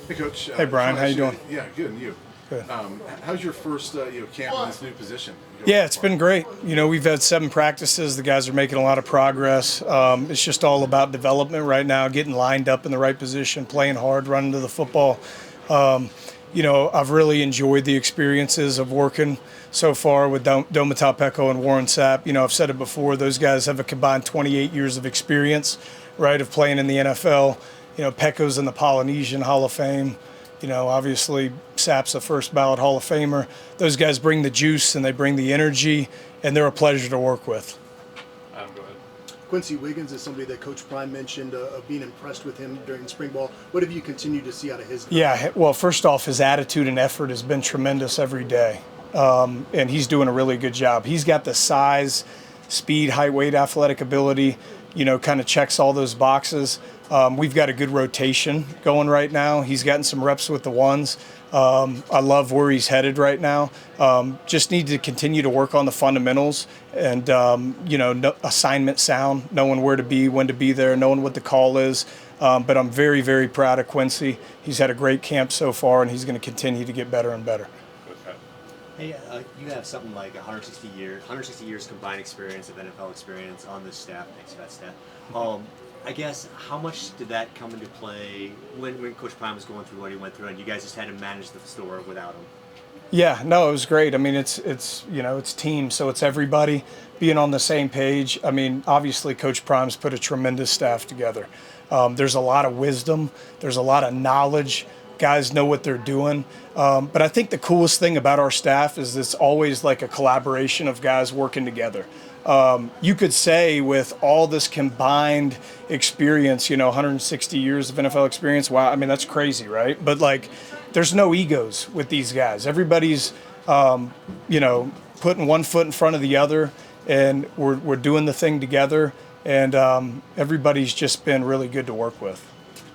Hey, Coach. Hey, Brian. How you doing? Yeah, good. And you? Good. How's your first camp in this new position? Yeah, it's been great. We've had 7 practices. The guys are making a lot of progress. It's just all about development right now, getting lined up in the right position, playing hard, running to the football. I've really enjoyed the experiences of working so far with Domata Peko and Warren Sapp. I've said it before, those guys have a combined 28 years of experience, right, of playing in the NFL. Peko's in the Polynesian Hall of Fame. Obviously, Sapp's a first ballot Hall of Famer. Those guys bring the juice and they bring the energy, and they're a pleasure to work with. Go ahead. Quincy Wiggins is somebody that Coach Prime mentioned of being impressed with him during spring ball. What have you continued to see out of his game? Yeah, well, first off, his attitude and effort has been tremendous every day, and he's doing a really good job. He's got the size, speed, height, weight, athletic ability, kind of checks all those boxes. We've got a good rotation going right now. He's gotten some reps with the ones. I love where he's headed right now. Just need to continue to work on the fundamentals and, assignment sound, knowing where to be, when to be there, knowing what the call is. But I'm very, very proud of Quincy. He's had a great camp so far, and he's going to continue to get better and better. Hey, you have something like 160 years combined experience of NFL experience on this staff, next to that staff. I guess how much did that come into play when Coach Prime was going through what he went through, and you guys just had to manage the store without him? Yeah, no, it was great. I mean, it's team, so it's everybody being on the same page. I mean, obviously, Coach Prime's put a tremendous staff together. There's a lot of wisdom. There's a lot of knowledge. Guys know what they're doing. But I think the coolest thing about our staff is it's always like a collaboration of guys working together. You could say with all this combined experience, 160 years of NFL experience, wow, I mean, that's crazy, right? But there's no egos with these guys. Everybody's, putting one foot in front of the other, and we're doing the thing together, and everybody's just been really good to work with.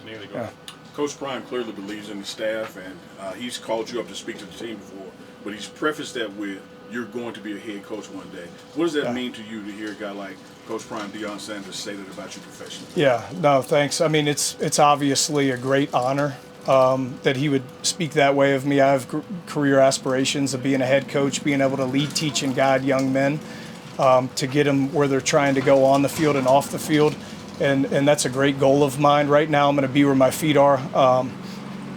Yeah. Coach Prime clearly believes in the staff, and he's called you up to speak to the team before, but he's prefaced that with, you're going to be a head coach one day. What does that mean to you to hear a guy like Coach Prime, Deion Sanders, say that about you professionally? Yeah, no, thanks. I mean, it's obviously a great honor that he would speak that way of me. I have career aspirations of being a head coach, being able to lead, teach, and guide young men to get them where they're trying to go on the field and off the field. And that's a great goal of mine. Right now, I'm going to be where my feet are,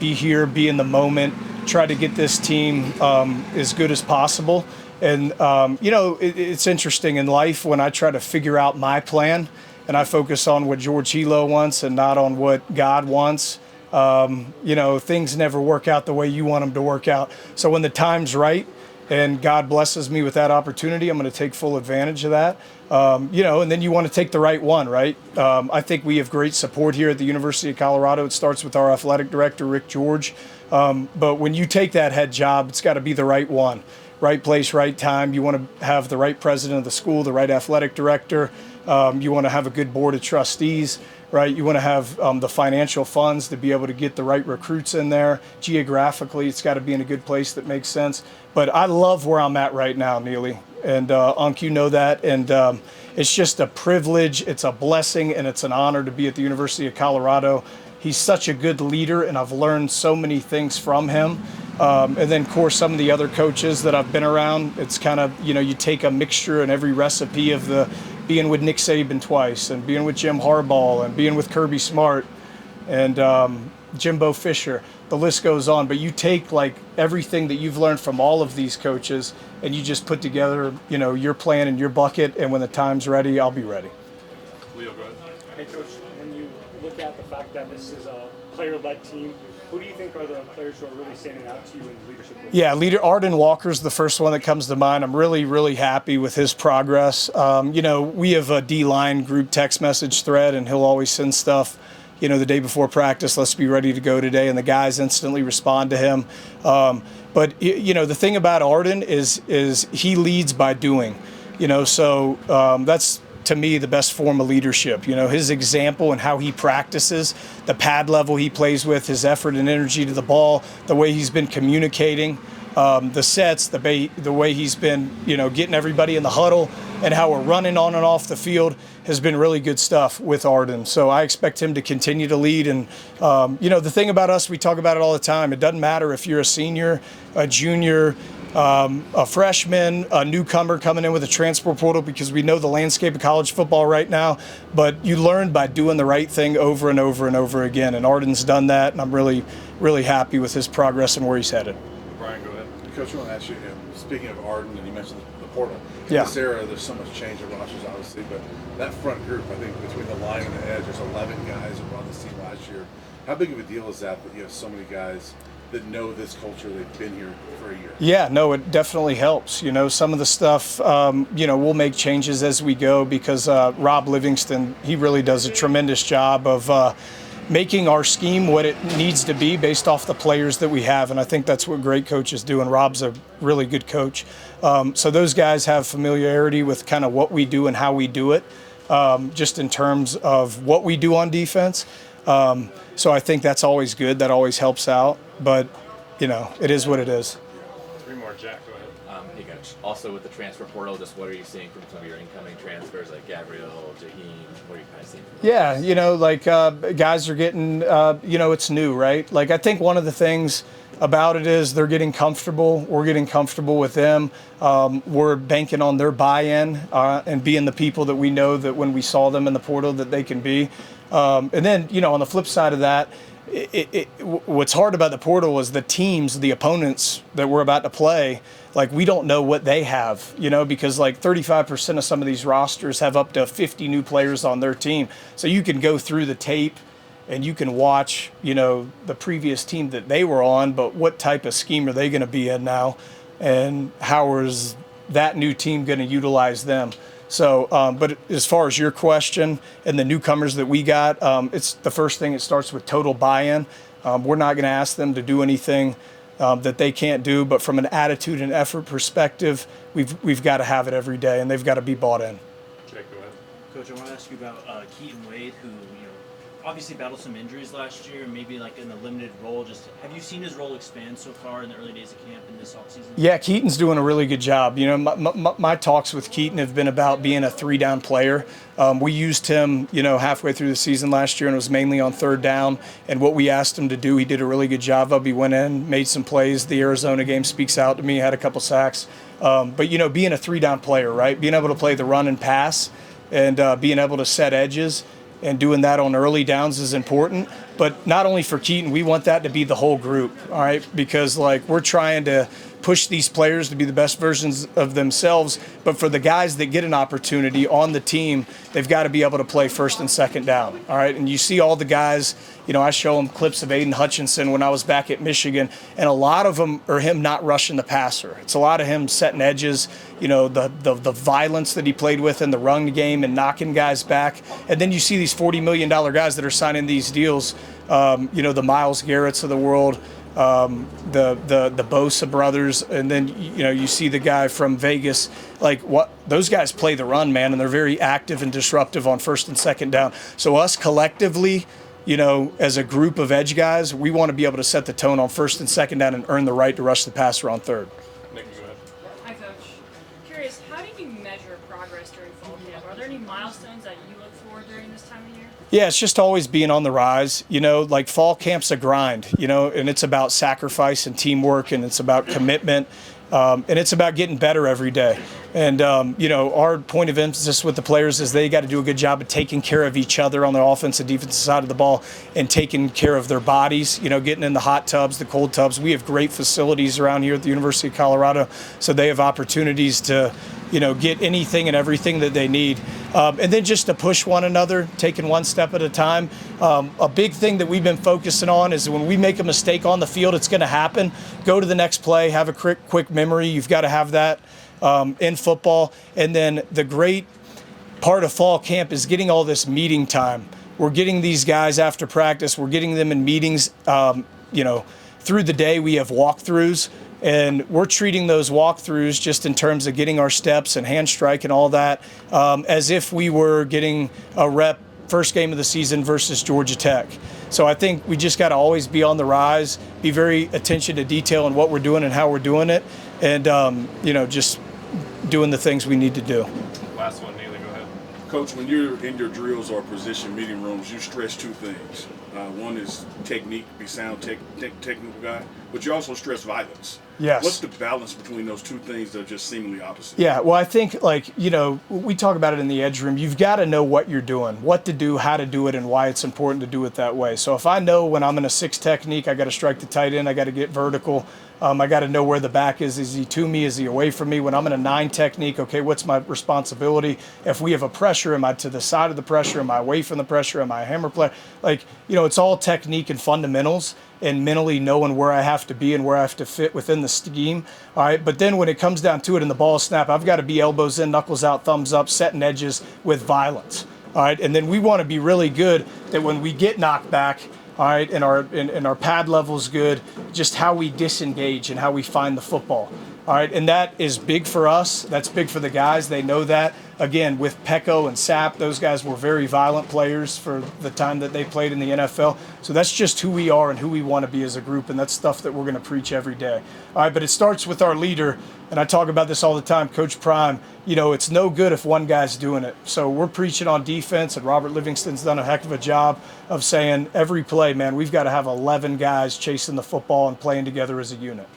be here, be in the moment, try to get this team as good as possible. And, it's interesting in life when I try to figure out my plan and I focus on what George Helow wants and not on what God wants. Things never work out the way you want them to work out. So when the time's right and God blesses me with that opportunity, I'm going to take full advantage of that. And then you want to take the right one, right? I think we have great support here at the University of Colorado. It starts with our athletic director, Rick George. But when you take that head job, it's got to be the right one. Right place, right time. You want to have the right president of the school, the right athletic director. You want to have a good board of trustees, right? You want to have the financial funds to be able to get the right recruits in there. Geographically, it's got to be in a good place that makes sense. But I love where I'm at right now, Neely. And Unc, you know that. And it's just a privilege, it's a blessing, and it's an honor to be at the University of Colorado. He's such a good leader, and I've learned so many things from him. And then, of course, some of the other coaches that I've been around, it's kind of, you take a mixture in every recipe of the being with Nick Saban twice and being with Jim Harbaugh and being with Kirby Smart and Jimbo Fisher. The list goes on. But you take, everything that you've learned from all of these coaches and you just put together, your plan and your bucket, and when the time's ready, I'll be ready. Leo, go ahead. Hey, Coach, when you look at the fact that this is a player-led team, who do you think are the players who are really standing out to you in leadership? Yeah, Arden Walker's the first one that comes to mind. I'm really, really happy with his progress. We have a D-line group text message thread, and he'll always send stuff, the day before practice, let's be ready to go today, and the guys instantly respond to him. But the thing about Arden is he leads by doing, so that's, to me, the best form of leadership. His example and how he practices, the pad level he plays with, his effort and energy to the ball, the way he's been communicating, the sets, the way he's been, getting everybody in the huddle, and how we're running on and off the field has been really good stuff with Arden. So I expect him to continue to lead. And, the thing about us, we talk about it all the time. It doesn't matter if you're a senior, a junior, a freshman, a newcomer coming in with a transfer portal, because we know the landscape of college football right now. But you learn by doing the right thing over and over and over again. And Arden's done that, and I'm really, really happy with his progress and where he's headed. Brian, go ahead. Coach, I want to ask you, speaking of Arden, and you mentioned the portal. In Yeah. this era, there's so much change in rosters, obviously, but that front group, I think between the line and the edge, there's 11 guys who were on this team last year. How big of a deal is that you have so many guys that know this culture, they've been here for a year? Yeah, no, it definitely helps. Some of the stuff, we'll make changes as we go, because Rob Livingston, he really does a tremendous job of making our scheme what it needs to be based off the players that we have. And I think that's what great coaches do. And Rob's a really good coach. So those guys have familiarity with kind of what we do and how we do it, just in terms of what we do on defense. So I think that's always good. That always helps out. But, it is what it is. Three more, Jack. Go ahead. Hey, Coach. Also, with the transfer portal, just what are you seeing from some of your incoming transfers, like Gabriel, Jaheim? What are you kind of seeing from them? Yeah, guys are getting, it's new, right? Like, I think one of the things about it is they're getting comfortable. We're getting comfortable with them. We're banking on their buy-in and being the people that we know that when we saw them in the portal that they can be. And then, on the flip side of that, what's hard about the portal is the teams, the opponents that we're about to play, like, we don't know what they have, because like 35% of some of these rosters have up to 50 new players on their team. So you can go through the tape and you can watch, the previous team that they were on, but what type of scheme are they going to be in now? And how is that new team going to utilize them? So, but as far as your question and the newcomers that we got, it's the first thing. It starts with total buy-in. We're not going to ask them to do anything that they can't do, but from an attitude and effort perspective, we've got to have it every day, and they've got to be bought in. Jake, go ahead. Coach, I want to ask you about Keaton Wade, who obviously battled some injuries last year, and maybe like in a limited role. Just have you seen his role expand so far in the early days of camp and this offseason? Yeah, Keaton's doing a really good job. My talks with Keaton have been about being a 3-down player. We used him, halfway through the season last year, and it was mainly on 3rd down. And what we asked him to do, he did a really good job of. He went in, made some plays. The Arizona game speaks out to me. Had a couple sacks. But being a 3-down player, right? Being able to play the run and pass, and being able to set edges. And doing that on early downs is important, but not only for Keaton, we want that to be the whole group, all right? Because we're trying to push these players to be the best versions of themselves, but for the guys that get an opportunity on the team, they've got to be able to play 1st and 2nd down, all right? And you see all the guys, I show them clips of Aiden Hutchinson when I was back at Michigan, and a lot of them are him not rushing the passer. It's a lot of him setting edges, the violence that he played with in the run game and knocking guys back. And then you see these $40 million guys that are signing these deals, the Myles Garretts of the world, the Bosa brothers, and then you see the guy from Vegas. Those guys play the run, man, and they're very active and disruptive on 1st and 2nd down. So us collectively, as a group of edge guys, we want to be able to set the tone on 1st and 2nd down and earn the right to rush the passer on 3rd. Nick, go ahead. Hi, Coach. Curious, how do you measure progress during fall camp? Are there any milestones that you look for during this time of year? Yeah, it's just always being on the rise. Fall camp's a grind, and it's about sacrifice and teamwork, and it's about commitment, and it's about getting better every day. And, our point of emphasis with the players is they got to do a good job of taking care of each other on the offensive, defensive side of the ball, and taking care of their bodies, getting in the hot tubs, the cold tubs. We have great facilities around here at the University of Colorado, so they have opportunities to, get anything and everything that they need. And then just to push one another, taking one step at a time. A big thing that we've been focusing on is when we make a mistake on the field, it's going to happen. Go to the next play, have a quick memory. You've got to have that in football. And then the great part of fall camp is getting all this meeting time. We're getting these guys after practice. We're getting them in meetings, through the day. We have walkthroughs. And we're treating those walkthroughs just in terms of getting our steps and hand strike and all that as if we were getting a rep first game of the season versus Georgia Tech. So I think we just got to always be on the rise, be very attention to detail in what we're doing and how we're doing it, and just doing the things we need to do. Last one, Neely, go ahead. Coach, when you're in your drills or position meeting rooms, you stress two things. One is technique, be sound technical guy, but you also stress violence. Yes. What's the balance between those two things that are just seemingly opposite? Yeah, well, I think, we talk about it in the edge room. You've got to know what you're doing, what to do, how to do it, and why it's important to do it that way. So if I know when I'm in a 6 technique, I got to strike the tight end, I got to get vertical. I got to know where the back is. Is he to me? Is he away from me? When I'm in a 9 technique, okay, what's my responsibility? If we have a pressure, am I to the side of the pressure? Am I away from the pressure? Am I a hammer player? It's all technique and fundamentals and mentally knowing where I have to be and where I have to fit within the scheme. All right, but then when it comes down to it in the ball snap, I've got to be elbows in, knuckles out, thumbs up, setting edges with violence. All right, and then we want to be really good that when we get knocked back, all right, and our pad level's good, just how we disengage and how we find the football. All right, and that is big for us. That's big for the guys. They know that. Again, with Pecco and Sapp, those guys were very violent players for the time that they played in the NFL. So that's just who we are and who we want to be as a group, and that's stuff that we're going to preach every day. All right, but it starts with our leader, and I talk about this all the time, Coach Prime. It's no good if one guy's doing it. So we're preaching on defense, and Robert Livingston's done a heck of a job of saying every play, man, we've got to have 11 guys chasing the football and playing together as a unit.